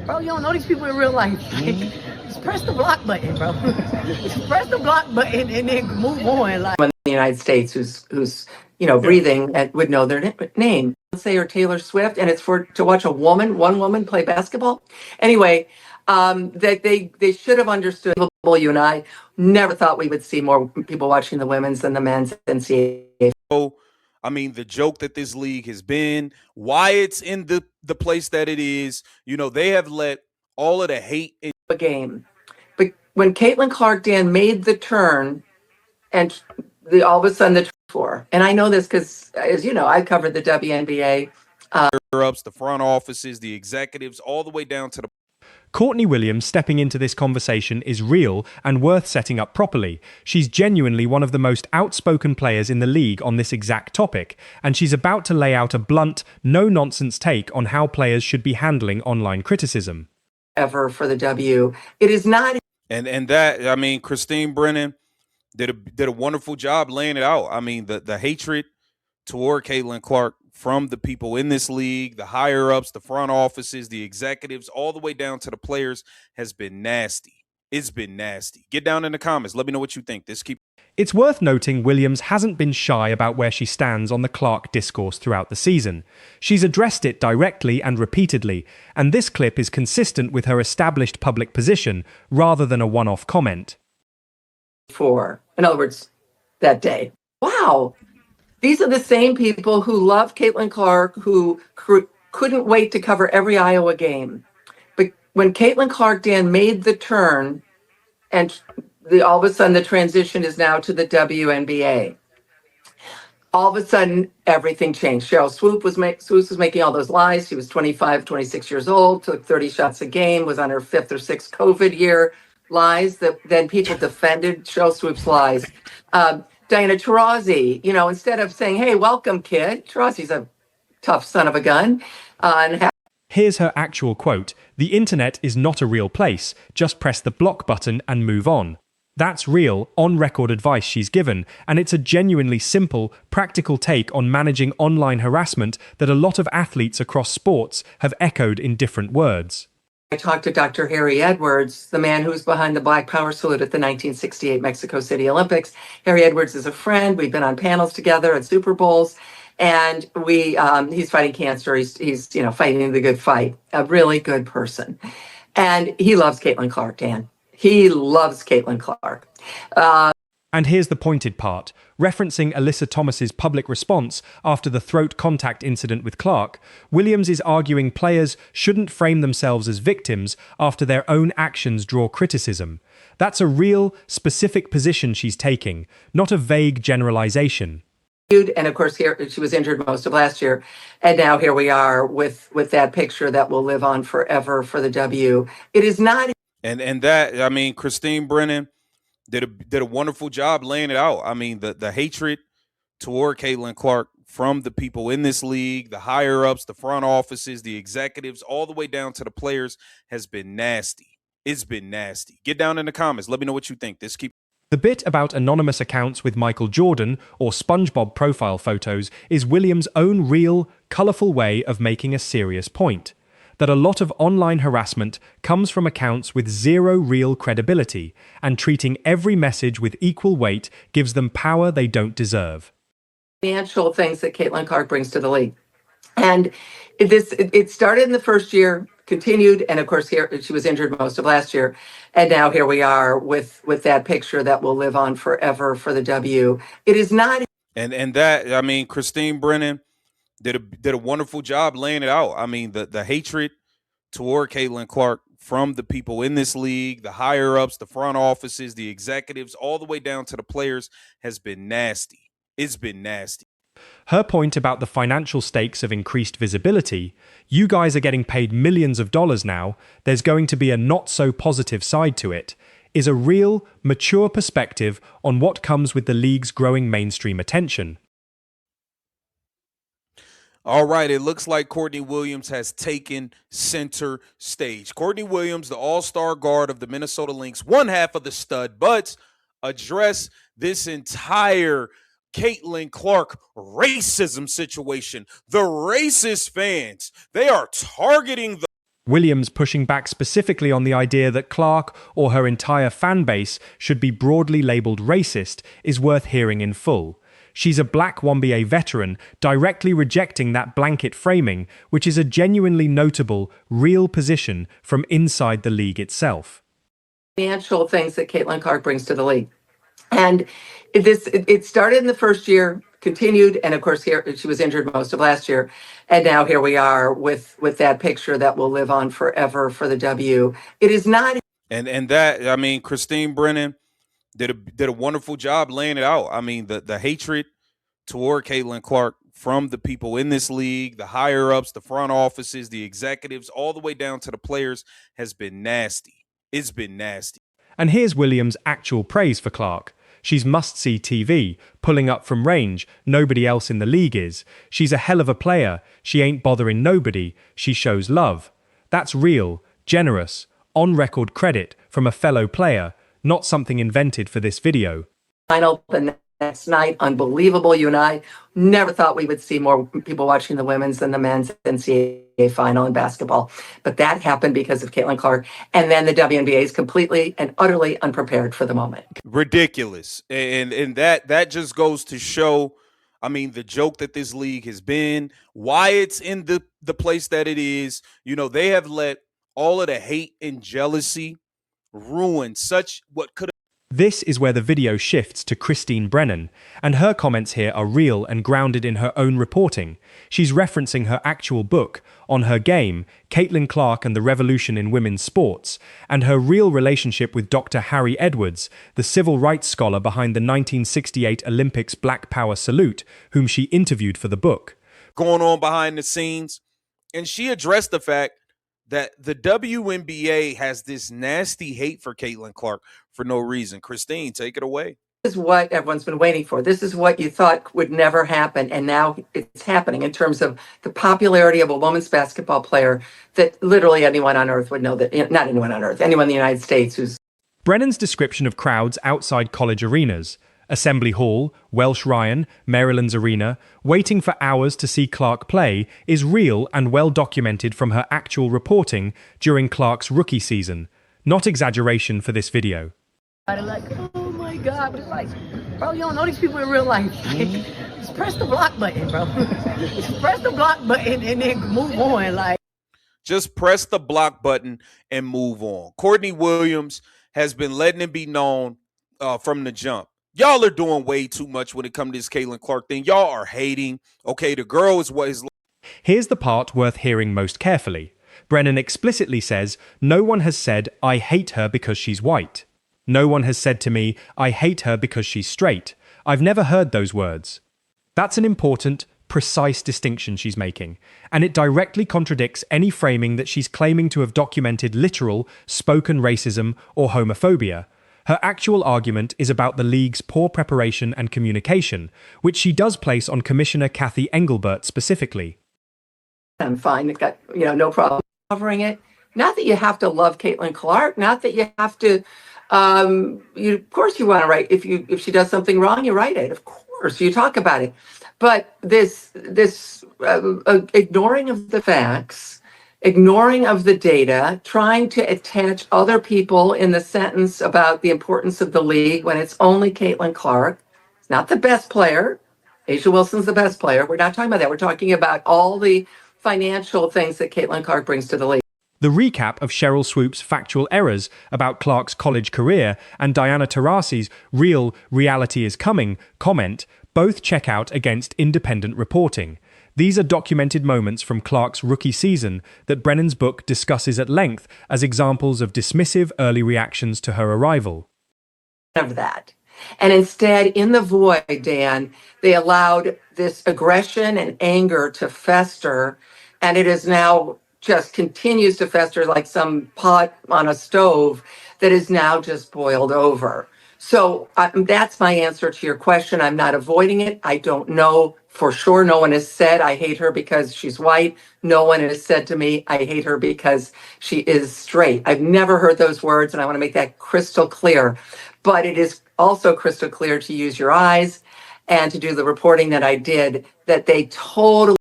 Bro, you don't know these people in real life. Like, just press the block button, bro. Just press the block button and then move on. Like in the United States, who's breathing and would know their name. Say or Taylor Swift, and it's to watch one woman play basketball. Anyway, that they should have understood. You and I never thought we would see more people watching the women's than the men's NCAA. So, I mean, the joke that this league has been, why it's in the place that it is, they have let all of the hate in a game. But when Caitlin Clark-Dan made the turn and all of a sudden the floor, and I know this because, as you know, I covered the WNBA. The front offices, the executives, all the way down to the Courtney Williams stepping into this conversation is real and worth setting up properly. She's genuinely one of the most outspoken players in the league on this exact topic, and she's about to lay out a blunt, no-nonsense take on how players should be handling online criticism. Ever for the W. It is not. And that, I mean, Christine Brennan did a wonderful job laying it out. I mean, the hatred toward Caitlin Clark from the people in this league, the higher ups, the front offices, the executives, all the way down to the players has been nasty. It's been nasty. Get down in the comments. Let me know what you think. It's worth noting Williams hasn't been shy about where she stands on the Clark discourse throughout the season. She's addressed it directly and repeatedly, and this clip is consistent with her established public position rather than a one-off comment. In other words, that day. Wow. These are the same people who love Caitlin Clark, who couldn't wait to cover every Iowa game. But when Caitlin Clark-Dan made the turn, and all of a sudden the transition is now to the WNBA, all of a sudden everything changed. Cheryl Swoop was making all those lies. She was 25, 26 years old, took 30 shots a game, was on her 5th or 6th COVID year. Lies that then people defended Cheryl Swoop's lies. Diana Taurasi, instead of saying, hey, welcome, kid. Taurasi's a tough son of a gun. Here's her actual quote. "The internet is not a real place. Just press the block button and move on." That's real, on-record advice she's given, and it's a genuinely simple, practical take on managing online harassment that a lot of athletes across sports have echoed in different words. I talked to Dr. Harry Edwards, the man who was behind the Black Power salute at the 1968 Mexico City Olympics. Harry Edwards is a friend. We've been on panels together at Super Bowls, and he's fighting cancer. He's fighting the good fight. A really good person, and he loves Caitlin Clark, Dan. He loves Caitlin Clark. And here's the pointed part. Referencing Alyssa Thomas's public response after the throat contact incident with Clark, Williams is arguing players shouldn't frame themselves as victims after their own actions draw criticism. That's a real, specific position she's taking, not a vague generalization. And of course, here she was injured most of last year, and now here we are with that picture that will live on forever for the W. It is not. And that, I mean, Christine Brennan did a wonderful job laying it out. I mean, the hatred toward Caitlin Clark from the people in this league, the higher ups, the front offices, the executives, all the way down to the players has been nasty. It's been nasty. Get down in the comments. Let me know what you think. The bit about anonymous accounts with Michael Jordan or SpongeBob profile photos is Williams' own real, colourful way of making a serious point. That a lot of online harassment comes from accounts with zero real credibility, and treating every message with equal weight gives them power they don't deserve. Financial things that Caitlin Clark brings to the league. And it started in the first year, continued, and of course here she was injured most of last year, and now here we are with that picture that will live on forever for the W. It is not. And that, I mean, Christine Brennan did a wonderful job laying it out. I mean, the hatred toward Caitlin Clark from the people in this league, the higher ups, the front offices, the executives, all the way down to the players has been nasty. It's been nasty. Her point about the financial stakes of increased visibility, you guys are getting paid millions of dollars now, there's going to be a not-so-positive side to it, is a real, mature perspective on what comes with the league's growing mainstream attention. All right, it looks like Courtney Williams has taken center stage. Courtney Williams, the all-star guard of the Minnesota Lynx, one half of the stud, but address this entire Caitlin Clark racism situation. The racist fans, they are targeting the Williams pushing back specifically on the idea that Clark or her entire fan base should be broadly labeled racist is worth hearing in full. She's a Black WNBA veteran, directly rejecting that blanket framing, which is a genuinely notable, real position from inside the league itself. Financial things that Caitlin Clark brings to the league. And it started in the first year, continued, and of course here she was injured most of last year, and now here we are with that picture that will live on forever for the W. It is not, and that, I mean, Christine Brennan did a wonderful job laying it out. I mean, the hatred toward Caitlin Clark from the people in this league, the higher ups, the front offices, the executives, all the way down to the players has been nasty. It's been nasty. And here's Williams' actual praise for Clark. She's must-see TV, pulling up from range, nobody else in the league is. She's a hell of a player, she ain't bothering nobody, she shows love. That's real, generous, on-record credit from a fellow player, not something invented for this video. final the next night, unbelievable. You and I never thought we would see more people watching the women's than the men's NCAA final in basketball. But that happened because of Caitlin Clark. And then the WNBA is completely and utterly unprepared for the moment. Ridiculous. And that just goes to show, I mean, the joke that this league has been, why it's in the place that it is. You know, they have let all of the hate and jealousy ruin such what could have. This is where the video shifts to Christine Brennan, and her comments here are real and grounded in her own reporting. She's referencing her actual book, On Her Game, Caitlin Clark and the Revolution in Women's Sports, and her real relationship with Dr. Harry Edwards, the civil rights scholar behind the 1968 Olympics Black Power salute, whom she interviewed for the book. Going on behind the scenes, and she addressed the fact that the WNBA has this nasty hate for Caitlin Clark for no reason. Christine, take it away. This is what everyone's been waiting for. This is what you thought would never happen. And now it's happening in terms of the popularity of a women's basketball player that literally anyone on earth would know that, not anyone on earth, anyone in the United States who's. Brennan's description of crowds outside college arenas, Assembly Hall, Welsh Ryan, Maryland's Arena, waiting for hours to see Clark play, is real and well documented from her actual reporting during Clark's rookie season. Not exaggeration for this video. Like, oh my God, but it's like, bro, you don't know these people in real life. Just press the block button, bro. Just press the block button and then move on. Like, just press the block button and move on. Courtney Williams has been letting it be known from the jump. Y'all are doing way too much when it comes to this Caitlin Clark thing. Y'all are hating. Okay, the girl is what is. Here's the part worth hearing most carefully. Brennan explicitly says, "No one has said, I hate her because she's white. No one has said to me, I hate her because she's straight. I've never heard those words." That's an important, precise distinction she's making, and it directly contradicts any framing that she's claiming to have documented literal, spoken racism or homophobia. Her actual argument is about the league's poor preparation and communication, which she does place on Commissioner Kathy Engelbert specifically. I'm fine. I've got, no problem covering it. Not that you have to love Caitlin Clark. Not that you have to. Of course, you want to write. If she does something wrong, you write it. Of course, you talk about it. But this ignoring of the facts, ignoring of the data, trying to attach other people in the sentence about the importance of the league when it's only Caitlin Clark. It's not the best player. Asia Wilson's the best player. We're not talking about that. We're talking about all the financial things that Caitlin Clark brings to the league. The recap of Cheryl Swoop's factual errors about Clark's college career and Diana Taurasi's real reality is coming comment both check out against independent reporting. These are documented moments from Clark's rookie season that Brennan's book discusses at length as examples of dismissive early reactions to her arrival. Of that. And instead, in the void, Dan, they allowed this aggression and anger to fester, and it is now just continues to fester like some pot on a stove that is now just boiled over. So that's my answer to your question. I'm not avoiding it. I don't know for sure. No one has said I hate her because she's white. No one has said to me I hate her because she is straight. I've never heard those words, and I want to make that crystal clear. But it is also crystal clear to use your eyes and to do the reporting that I did, that they totally